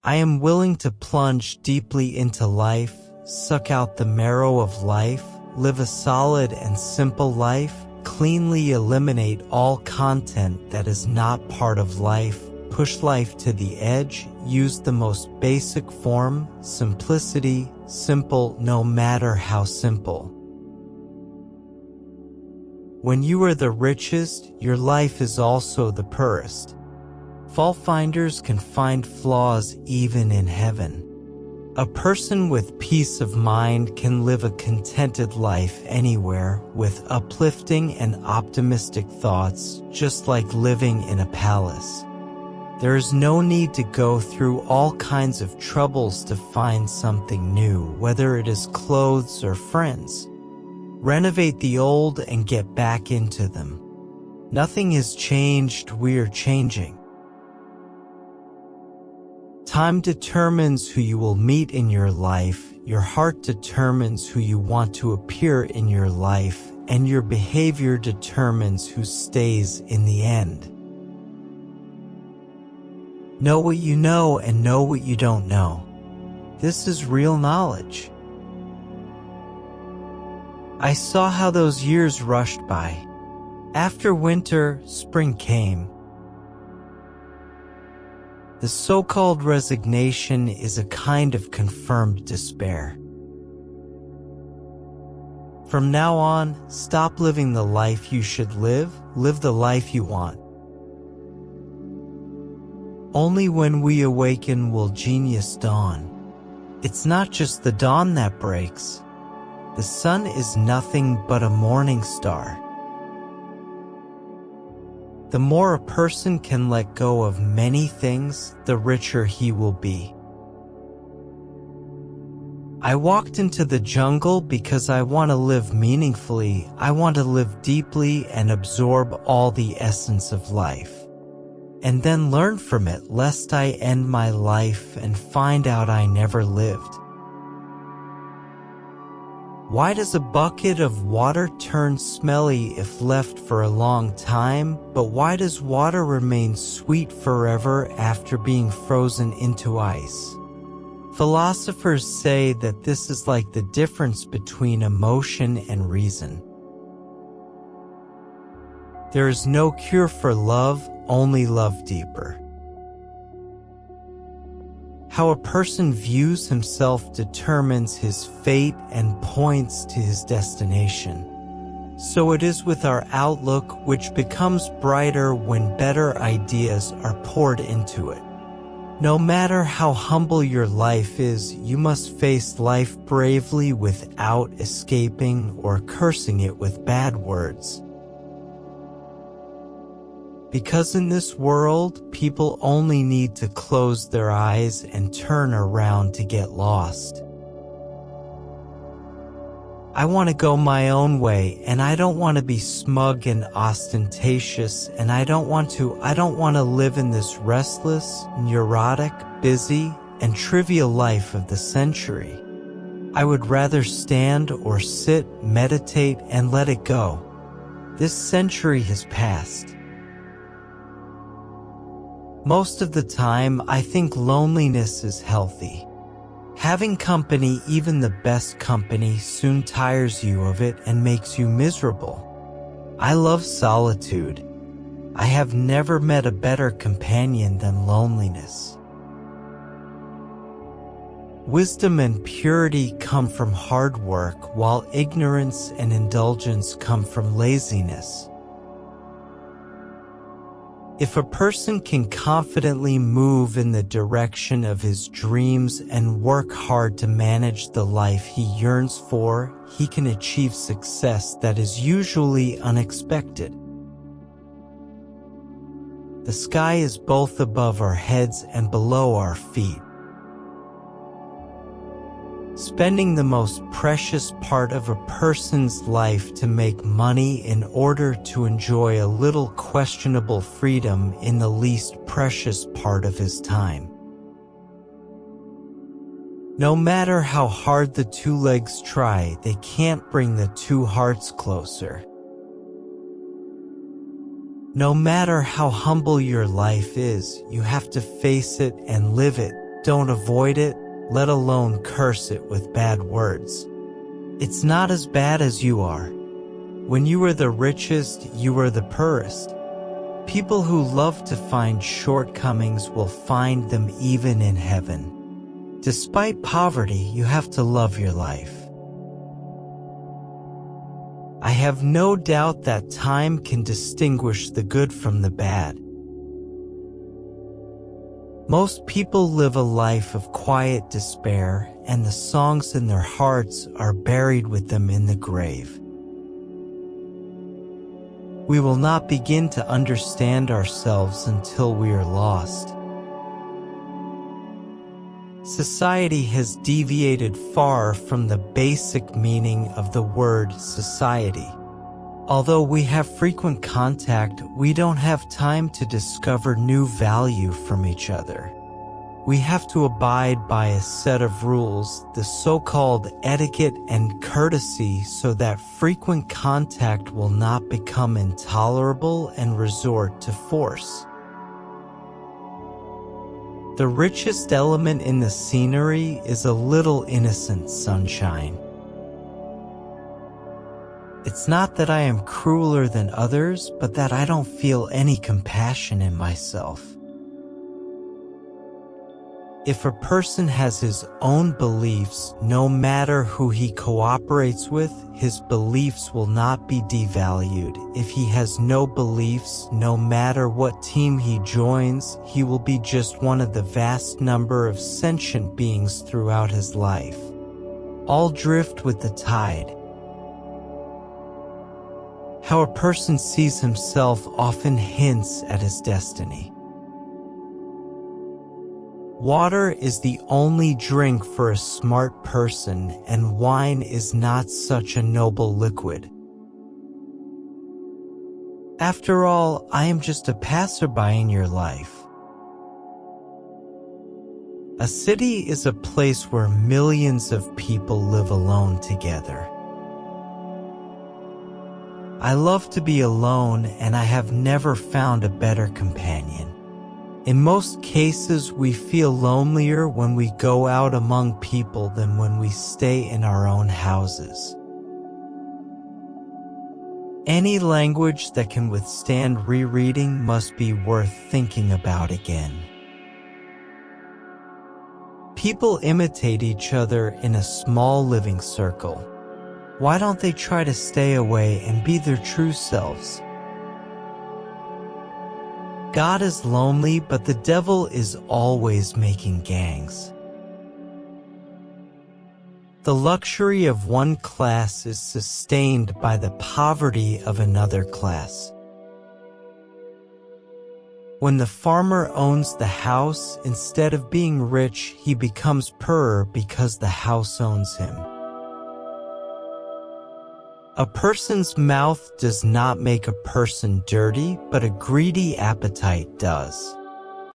I am willing to plunge deeply into life, suck out the marrow of life, live a solid and simple life, cleanly eliminate all content that is not part of life, push life to the edge, use the most basic form, simplicity, simple no matter how simple. When you are the richest, your life is also the poorest. Fault-finders can find flaws even in heaven. A person with peace of mind can live a contented life anywhere with uplifting and optimistic thoughts, just like living in a palace. There is no need to go through all kinds of troubles to find something new, whether it is clothes or friends. Renovate the old and get back into them. Nothing has changed, we are changing. Time determines who you will meet in your life, your heart determines who you want to appear in your life, and your behavior determines who stays in the end. Know what you know and know what you don't know. This is real knowledge. I saw how those years rushed by. After winter, spring came. The so-called resignation is a kind of confirmed despair. From now on, stop living the life you should live, live the life you want. Only when we awaken will genius dawn. It's not just the dawn that breaks. The sun is nothing but a morning star. The more a person can let go of many things, the richer he will be. I walked into the jungle because I want to live meaningfully. I want to live deeply and absorb all the essence of life. And then learn from it, lest I end my life and find out I never lived. Why does a bucket of water turn smelly if left for a long time, but why does water remain sweet forever after being frozen into ice? Philosophers say that this is like the difference between emotion and reason. There is no cure for love, only love deeper. How a person views himself determines his fate and points to his destination. So it is with our outlook, which becomes brighter when better ideas are poured into it. No matter how humble your life is, you must face life bravely without escaping or cursing it with bad words. Because in this world, people only need to close their eyes and turn around to get lost. I want to go my own way, and I don't want to be smug and ostentatious, and I don't want to live in this restless, neurotic, busy, and trivial life of the century. I would rather stand or sit, meditate, and let it go. This century has passed. Most of the time, I think loneliness is healthy. Having company, even the best company, soon tires you of it and makes you miserable. I love solitude. I have never met a better companion than loneliness. Wisdom and purity come from hard work, while ignorance and indulgence come from laziness. If a person can confidently move in the direction of his dreams and work hard to manage the life he yearns for, he can achieve success that is usually unexpected. The sky is both above our heads and below our feet. Spending the most precious part of a person's life to make money in order to enjoy a little questionable freedom in the least precious part of his time. No matter how hard the two legs try, they can't bring the two hearts closer. No matter how humble your life is, you have to face it and live it don't avoid it, let alone curse it with bad words. It's not as bad as you are. When you are the richest, you are the poorest. People who love to find shortcomings will find them even in heaven. Despite poverty, you have to love your life. I have no doubt that time can distinguish the good from the bad. Most people live a life of quiet despair, and the songs in their hearts are buried with them in the grave. We will not begin to understand ourselves until we are lost. Society has deviated far from the basic meaning of the word society. Although we have frequent contact, we don't have time to discover new value from each other. We have to abide by a set of rules, the so-called etiquette and courtesy, so that frequent contact will not become intolerable and resort to force. The richest element in the scenery is a little innocent sunshine. It's not that I am crueler than others, but that I don't feel any compassion in myself. If a person has his own beliefs, no matter who he cooperates with, his beliefs will not be devalued. If he has no beliefs, no matter what team he joins, he will be just one of the vast number of sentient beings throughout his life. All drift with the tide. How a person sees himself often hints at his destiny. Water is the only drink for a smart person, and wine is not such a noble liquid. After all, I am just a passerby in your life. A city is a place where millions of people live alone together. I love to be alone, and I have never found a better companion. In most cases, we feel lonelier when we go out among people than when we stay in our own houses. Any language that can withstand rereading must be worth thinking about again. People imitate each other in a small living circle. Why don't they try to stay away and be their true selves? God is lonely, but the devil is always making gangs. The luxury of one class is sustained by the poverty of another class. When the farmer owns the house, instead of being rich, he becomes poorer because the house owns him. A person's mouth does not make a person dirty, but a greedy appetite does.